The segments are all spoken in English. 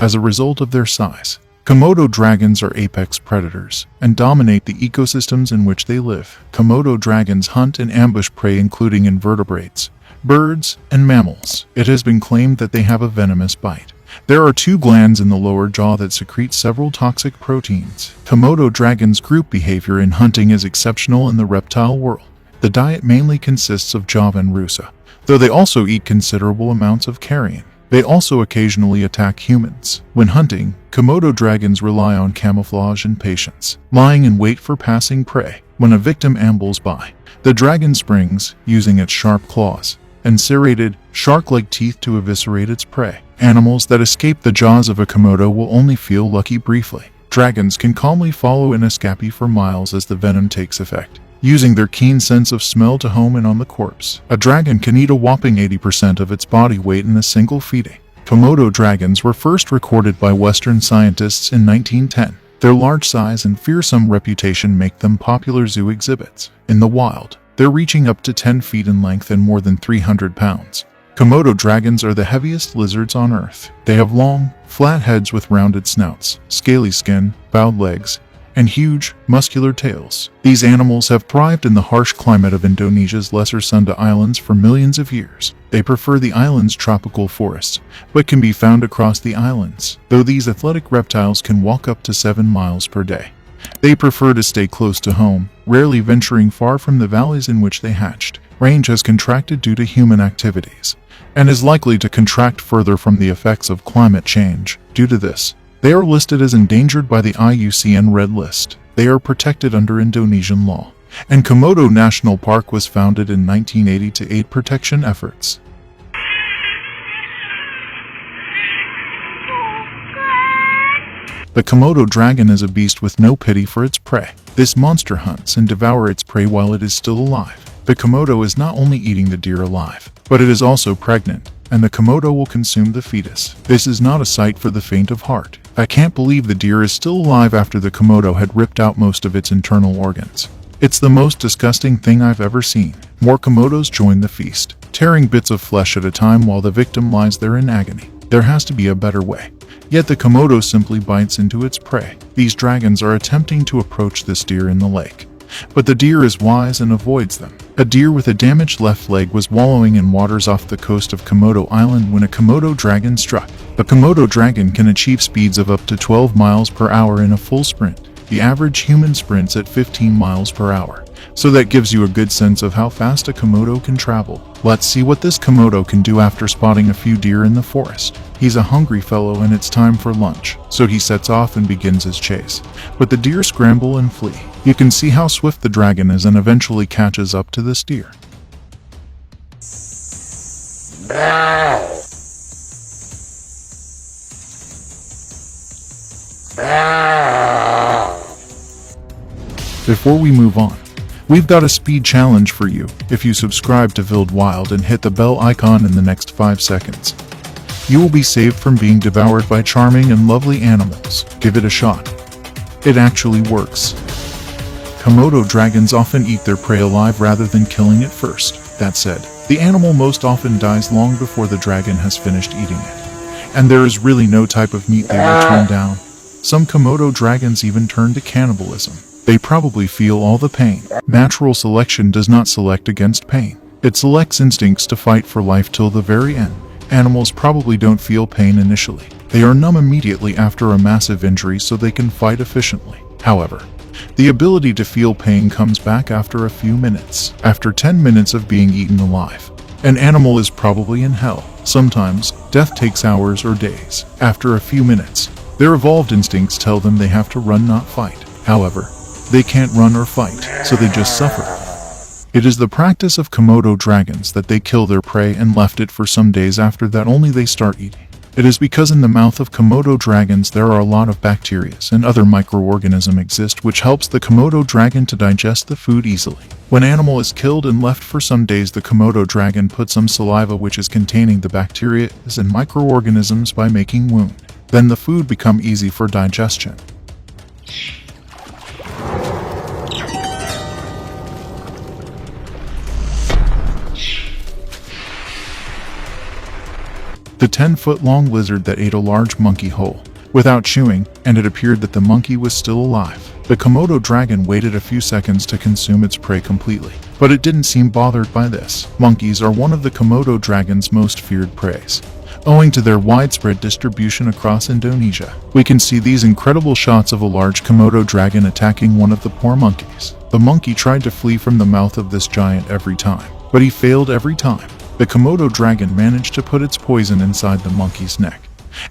as a result of their size. Komodo dragons are apex predators and dominate the ecosystems in which they live. Komodo dragons hunt and ambush prey including invertebrates, birds, and mammals. It has been claimed that they have a venomous bite. There are 2 glands in the lower jaw that secrete several toxic proteins. Komodo dragons' group behavior in hunting is exceptional in the reptile world. The diet mainly consists of Java and Rusa, though they also eat considerable amounts of carrion. They also occasionally attack humans. When hunting, Komodo dragons rely on camouflage and patience, lying in wait for passing prey. When a victim ambles by, the dragon springs, using its sharp claws and serrated, shark-like teeth to eviscerate its prey. Animals that escape the jaws of a Komodo will only feel lucky briefly. Dragons can calmly follow an escapee for miles as the venom takes effect, using their keen sense of smell to home in on the corpse. A dragon can eat a whopping 80% of its body weight in a single feeding. Komodo dragons were first recorded by Western scientists in 1910. Their large size and fearsome reputation make them popular zoo exhibits. In the wild, they're reaching up to 10 feet in length and more than 300 pounds. Komodo dragons are the heaviest lizards on Earth. They have long, flat heads with rounded snouts, scaly skin, bowed legs, and huge, muscular tails. These animals have thrived in the harsh climate of Indonesia's Lesser Sunda Islands for millions of years. They prefer the island's tropical forests, but can be found across the islands, though these athletic reptiles can walk up to 7 miles per day. They prefer to stay close to home, rarely venturing far from the valleys in which they hatched. Range has contracted due to human activities, and is likely to contract further from the effects of climate change. Due to this, they are listed as endangered by the IUCN Red List. They are protected under Indonesian law, and Komodo National Park was founded in 1980 to aid protection efforts. The Komodo dragon is a beast with no pity for its prey. This monster hunts and devours its prey while it is still alive. The Komodo is not only eating the deer alive, but it is also pregnant, and the Komodo will consume the fetus. This is not a sight for the faint of heart. I can't believe the deer is still alive after the Komodo had ripped out most of its internal organs. It's the most disgusting thing I've ever seen. More Komodos join the feast, tearing bits of flesh at a time while the victim lies there in agony. There has to be a better way. Yet the Komodo simply bites into its prey. These dragons are attempting to approach this deer in the lake, but the deer is wise and avoids them. A deer with a damaged left leg was wallowing in waters off the coast of Komodo Island when a Komodo dragon struck. A Komodo dragon can achieve speeds of up to 12 miles per hour in a full sprint. The average human sprints at 15 miles per hour, so that gives you a good sense of how fast a Komodo can travel. Let's see what this Komodo can do after spotting a few deer in the forest. He's a hungry fellow and it's time for lunch, so he sets off and begins his chase. But the deer scramble and flee. You can see how swift the dragon is and eventually catches up to this deer. Before we move on, we've got a speed challenge for you. If you subscribe to Vild Wild and hit the bell icon in the next 5 seconds, you will be saved from being devoured by charming and lovely animals. Give it a shot. It actually works. Komodo dragons often eat their prey alive rather than killing it first. That said, the animal most often dies long before the dragon has finished eating it, and there is really no type of meat they will turn down. Some Komodo dragons even turn to cannibalism. They probably feel all the pain. Natural selection does not select against pain. It selects instincts to fight for life till the very end. Animals probably don't feel pain initially. They are numb immediately after a massive injury so they can fight efficiently. However, the ability to feel pain comes back after a few minutes. After 10 minutes of being eaten alive, an animal is probably in hell. Sometimes, death takes hours or days. After a few minutes, their evolved instincts tell them they have to run, not fight. However, they can't run or fight, so they just suffer. It is the practice of Komodo dragons that they kill their prey and left it for some days after that only they start eating. It is because in the mouth of Komodo dragons there are a lot of bacteria and other microorganisms exist which helps the Komodo dragon to digest the food easily. When an animal is killed and left for some days, the Komodo dragon puts some saliva which is containing the bacteria and microorganisms by making wound. Then the food become easy for digestion. the 10-foot-long lizard that ate a large monkey whole, without chewing, and it appeared that the monkey was still alive. The Komodo dragon waited a few seconds to consume its prey completely, but it didn't seem bothered by this. Monkeys are one of the Komodo dragon's most feared preys, owing to their widespread distribution across Indonesia. We can see these incredible shots of a large Komodo dragon attacking one of the poor monkeys. The monkey tried to flee from the mouth of this giant every time, but he failed every time. The Komodo dragon managed to put its poison inside the monkey's neck,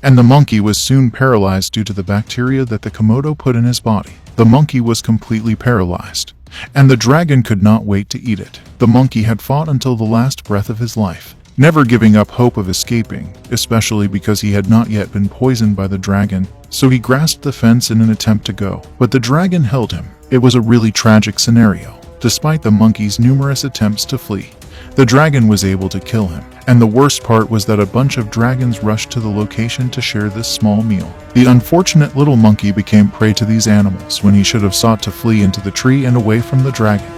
and the monkey was soon paralyzed due to the bacteria that the Komodo put in his body. The monkey was completely paralyzed, and the dragon could not wait to eat it. The monkey had fought until the last breath of his life, never giving up hope of escaping, especially because he had not yet been poisoned by the dragon, so he grasped the fence in an attempt to go. But the dragon held him. It was a really tragic scenario. Despite the monkey's numerous attempts to flee, the dragon was able to kill him. And the worst part was that a bunch of dragons rushed to the location to share this small meal. The unfortunate little monkey became prey to these animals when he should have sought to flee into the tree and away from the dragon.